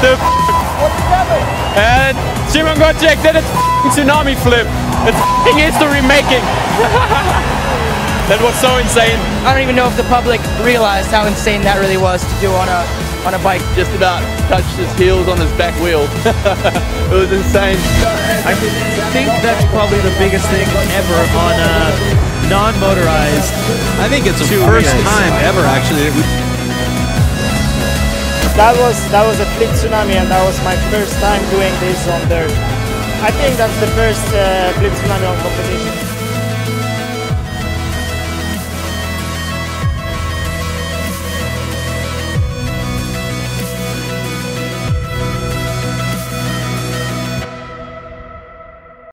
the Szymon Godziek did a Tsunami Flip. It's history making. That was so insane. I don't even know if the public realized how insane that really was to do on a bike. Just about touched his heels on his back wheel. It was insane. I think that's probably the biggest thing ever on non-motorized. I think it's the first time ever actually. That was a flip tsunami, and that was my first time doing this on dirt. I think that's the first flip tsunami on competition.